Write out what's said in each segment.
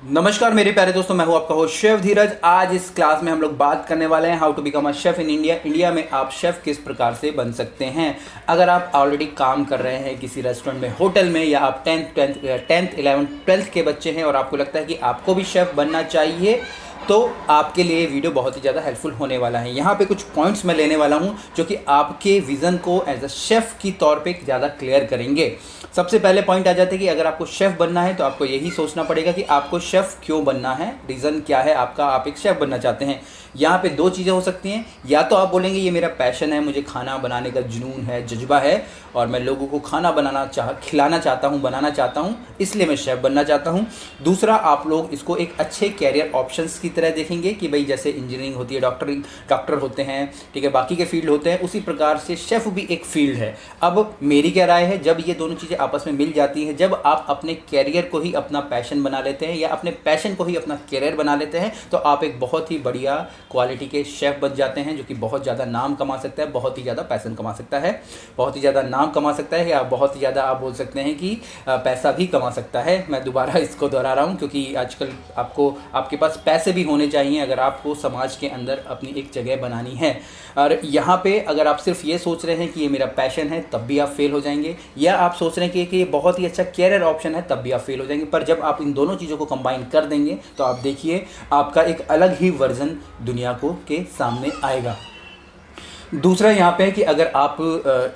नमस्कार मेरे प्यारे दोस्तों, मैं हूं आपका होस्ट शेफ धीरज। आज इस क्लास में हम लोग बात करने वाले हैं how to become a chef in India. India में आप शेफ किस प्रकार से बन सकते हैं। अगर आप ऑलरेडी काम कर रहे हैं किसी रेस्टोरेंट में, होटल में, या आप 10th 11th 12th के बच्चे हैं और आपको लगता है कि आपको भी शेफ बनना चाहिए, तो आपके लिए वीडियो बहुत ही ज़्यादा हेल्पफुल होने वाला है। यहाँ पे कुछ पॉइंट्स मैं लेने वाला हूँ जो कि आपके विज़न को एज अ शेफ़ की तौर पे ज़्यादा क्लियर करेंगे। सबसे पहले पॉइंट आ जाते हैं कि अगर आपको शेफ़ बनना है तो आपको यही सोचना पड़ेगा कि आपको शेफ़ क्यों बनना है, रीज़न क्या है आपका, आप एक शेफ़ बनना चाहते हैं। यहाँ पे दो चीज़ें हो सकती हैं, या तो आप बोलेंगे ये मेरा पैशन है, मुझे खाना बनाने का जुनून है, जज्बा है और मैं लोगों को खाना खिलाना चाहता हूँ, बनाना चाहता हूँ, इसलिए मैं शेफ़ बनना चाहता हूँ। दूसरा, आप लोग इसको एक अच्छे कैरियर ऑप्शंस की तरह देखेंगे कि भाई जैसे इंजीनियरिंग होती है, डॉक्टर होते हैं, ठीक है, बाकी के फील्ड होते हैं, उसी प्रकार से शेफ़ भी एक फील्ड है। अब मेरी क्या राय है, जब ये दोनों चीज़ें आपस में मिल जाती हैं, जब आप अपने कैरियर को ही अपना पैशन बना लेते हैं या अपने पैशन को ही अपना कैरियर बना लेते हैं, तो आप एक बहुत ही बढ़िया क्वालिटी के शेफ़ बन जाते हैं जो कि बहुत ज़्यादा नाम कमा सकता है, बहुत ही ज़्यादा पैसन कमा सकता है, बहुत ही ज़्यादा नाम कमा सकता है, या बहुत ही ज़्यादा आप बोल सकते हैं कि पैसा भी कमा सकता है। मैं दोबारा इसको दोहरा रहा हूँ क्योंकि आजकल आपके पास पैसे भी होने चाहिए अगर आपको समाज के अंदर अपनी एक जगह बनानी है। और यहाँ पे अगर आप सिर्फ ये सोच रहे हैं कि ये मेरा पैशन है, तब भी आप फेल हो जाएंगे, या आप सोच रहे हैं कि ये बहुत ही अच्छा कैरियर ऑप्शन है, तब भी आप फेल हो जाएंगे। पर जब आप इन दोनों चीज़ों को कंबाइन कर देंगे तो आप देखिए आपका एक अलग ही वर्जन दुनिया के सामने आएगा। दूसरा यहाँ पे है कि अगर आप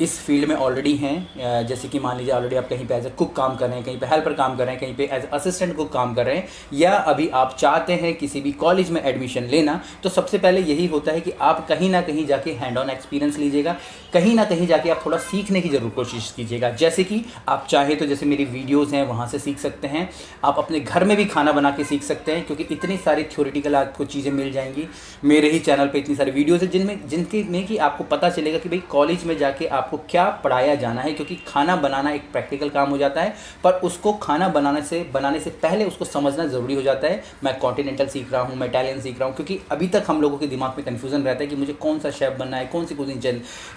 इस फील्ड में ऑलरेडी हैं, जैसे कि मान लीजिए ऑलरेडी आप कहीं पे एज अ कुक काम कर रहे हैं, कहीं पे हेल्पर काम कर रहे हैं, कहीं पे एज असिस्टेंट कुक काम कर रहे हैं, या अभी आप चाहते हैं किसी भी कॉलेज में एडमिशन लेना, तो सबसे पहले यही होता है कि आप कहीं ना कहीं जाके हैंड ऑन एक्सपीरियंस लीजिएगा, कहीं ना कहीं जाके आप थोड़ा सीखने की ज़रूर कोशिश कीजिएगा। जैसे कि आप चाहे तो जैसे मेरी वीडियोज़ हैं वहाँ से सीख सकते हैं, आप अपने घर में भी खाना बना के सीख सकते हैं, क्योंकि इतनी सारी थ्योरेटिकल आपको चीज़ें मिल जाएंगी। मेरे ही चैनल पर इतनी सारी वीडियोज़ हैं जिनके में कि आपको पता चलेगा कि भाई कॉलेज में जाके आपको क्या पढ़ाया जाना है, क्योंकि खाना बनाना एक प्रैक्टिकल काम हो जाता है, पर उसको खाना बनाने से पहले उसको समझना ज़रूरी हो जाता है। मैं कॉन्टिनेंटल सीख रहा हूँ, मैं इटालियन सीख रहा हूँ, क्योंकि अभी तक हम लोगों के दिमाग में कन्फ्यूज़न रहता है कि मुझे कौन सा शेफ़ बनना है, कौन सी कुजीन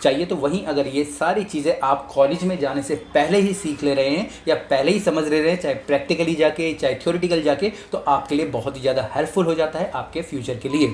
चाहिए। तो वहीं अगर ये सारी चीज़ें आप कॉलेज में जाने से पहले ही सीख ले रहे हैं या पहले ही समझ ले रहे हैं, चाहे प्रैक्टिकली जाके चाहे थ्योरेटिकल जाके, तो आपके लिए बहुत ही ज़्यादा हेल्पफुल हो जाता है आपके फ्यूचर के लिए।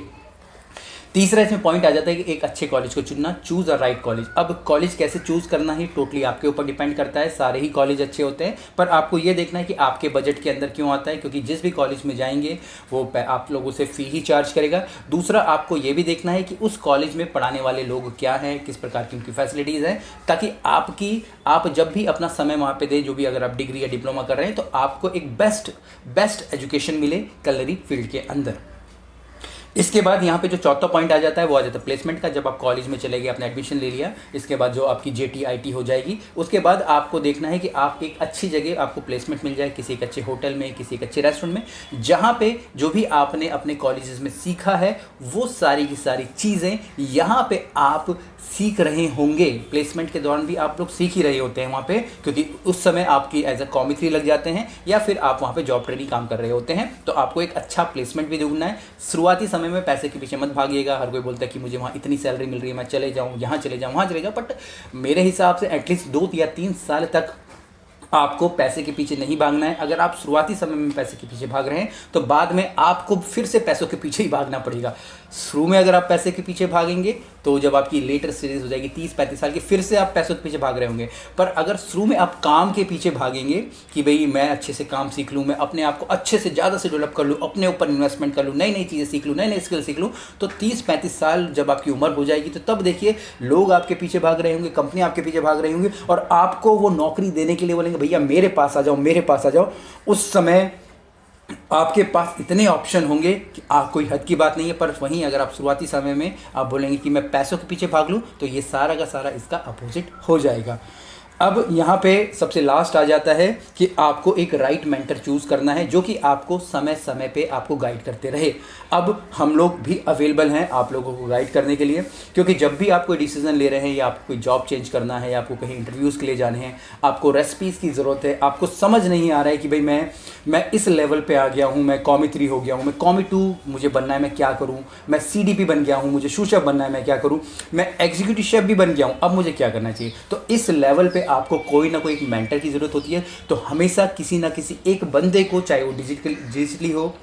तीसरा इसमें पॉइंट आ जाता है कि एक अच्छे कॉलेज को चुनना, चूज़ अ राइट कॉलेज। अब कॉलेज कैसे चूज़ करना ही टोटली आपके ऊपर डिपेंड करता है। सारे ही कॉलेज अच्छे होते हैं, पर आपको ये देखना है कि आपके बजट के अंदर क्यों आता है, क्योंकि जिस भी कॉलेज में जाएंगे वो आप लोगों से फ़ी ही चार्ज करेगा। दूसरा, आपको ये भी देखना है कि उस कॉलेज में पढ़ाने वाले लोग क्या हैं, किस प्रकार की उनकी फैसिलिटीज़ हैं, ताकि आप जब भी अपना समय वहाँ पर दें, जो भी अगर आप डिग्री या डिप्लोमा कर रहे हैं, तो आपको एक बेस्ट एजुकेशन मिले कलरी फील्ड के अंदर। इसके बाद यहाँ पे जो चौथा पॉइंट आ जाता है वो आ जाता है प्लेसमेंट का। जब आप कॉलेज में चले गए, आपने एडमिशन ले लिया, इसके बाद जो आपकी JTIT हो जाएगी, उसके बाद आपको देखना है कि आप एक अच्छी जगह आपको प्लेसमेंट मिल जाए, किसी एक अच्छे होटल में, किसी एक अच्छे रेस्टोरेंट में, जहाँ पे जो भी आपने अपने कॉलेजेस में सीखा है वो सारी की सारी चीज़ें यहाँ पे आप सीख रहे होंगे। प्लेसमेंट के दौरान भी आप लोग सीख ही रहे होते हैं वहाँ पे, क्योंकि उस समय आपकी एज अ कॉमिक लग जाते हैं या फिर आप वहाँ पे जॉब ट्रेनिंग काम कर रहे होते हैं। तो आपको एक अच्छा प्लेसमेंट भी ढूंढना है। शुरुआती समय में पैसे के पीछे मत भागिएगा। हर कोई बोलता है कि मुझे वहाँ इतनी सैलरी मिल रही है, मैं चले जाऊँ, यहाँ चले जाऊँ, वहाँ चले जाऊँ, बट मेरे हिसाब से एटलीस्ट 2 या 3 साल तक आपको पैसे के पीछे नहीं भागना है। अगर आप शुरुआती समय में पैसे के पीछे भाग रहे हैं तो बाद में आपको फिर से पैसों के पीछे ही भागना पड़ेगा। शुरू में अगर आप पैसे के पीछे भागेंगे तो जब आपकी लेटर सीरीज हो जाएगी 30-35 साल की, फिर से आप पैसों के पीछे भाग रहे होंगे। पर अगर शुरू में आप काम के पीछे भागेंगे कि भाई मैं अच्छे से काम सीख लूँ, मैं अपने आप को अच्छे से ज़्यादा से डेवलप कर लूँ, अपने ऊपर इन्वेस्टमेंट कर लूँ, नई नई चीज़ें सीख लूँ, नई नई स्किल सीख लूँ, तो 30-35 साल जब आपकी उम्र हो जाएगी तो तब देखिए लोग आपके पीछे भाग रहे होंगे, कंपनी आपके पीछे भाग रही होंगी और आपको वो नौकरी देने के लिए बोलेंगे भैया मेरे पास आ जाओ, मेरे पास आ जाओ। उस समय आपके पास इतने ऑप्शन होंगे कि कोई हद की बात नहीं है। पर वहीं अगर आप शुरुआती समय में आप बोलेंगे कि मैं पैसों के पीछे भाग लूँ, तो ये सारा का सारा इसका अपोजिट हो जाएगा। अब यहाँ पे सबसे लास्ट आ जाता है कि आपको एक राइट मेंटर चूज़ करना है जो कि आपको समय समय पे आपको गाइड करते रहे। अब हम लोग भी अवेलेबल हैं आप लोगों को गाइड करने के लिए, क्योंकि जब भी आप कोई डिसीजन ले रहे हैं या आपको कोई जॉब चेंज करना है या आपको कहीं इंटरव्यूज़ के लिए जाने हैं, आपको रेसिपीज़ की ज़रूरत है, आपको समझ नहीं आ रहा है कि भाई मैं इस लेवल पे आ गया हूँ, मैं कॉमी 3 हो गया हूँ, मैं कॉमी 2 मुझे बनना है, मैं क्या करूँ, मैं CDP बन गया हूँ, मुझे शू शेफ बनना है, मैं क्या करूँ, मैं एग्जीक्यूटिव शेफ भी बन गया हूँ, अब मुझे क्या करना चाहिए। तो इस लेवल पे आपको कोई ना कोई एक मेंटर की ज़रूरत होती है। तो हमेशा किसी ना किसी एक बंदे को, चाहे वो डिजिटली हो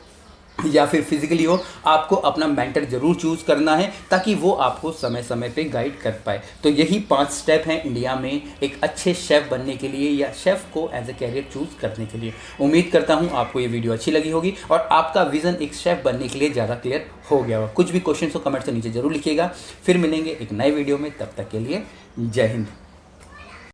या फिर फिजिकली हो, आपको अपना मेंटर ज़रूर चूज़ करना है ताकि वो आपको समय समय पे गाइड कर पाए। तो यही 5 स्टेप हैं इंडिया में एक अच्छे शेफ़ बनने के लिए या शेफ़ को एज ए कैरियर चूज़ करने के लिए। उम्मीद करता हूँ आपको ये वीडियो अच्छी लगी होगी और आपका विज़न एक शेफ़ बनने के लिए ज़्यादा क्लियर हो गया होगा। कुछ भी क्वेश्चन हो कमेंट से नीचे ज़रूर लिखिएगा। फिर मिलेंगे एक नए वीडियो में, तब तक के लिए जय हिंद।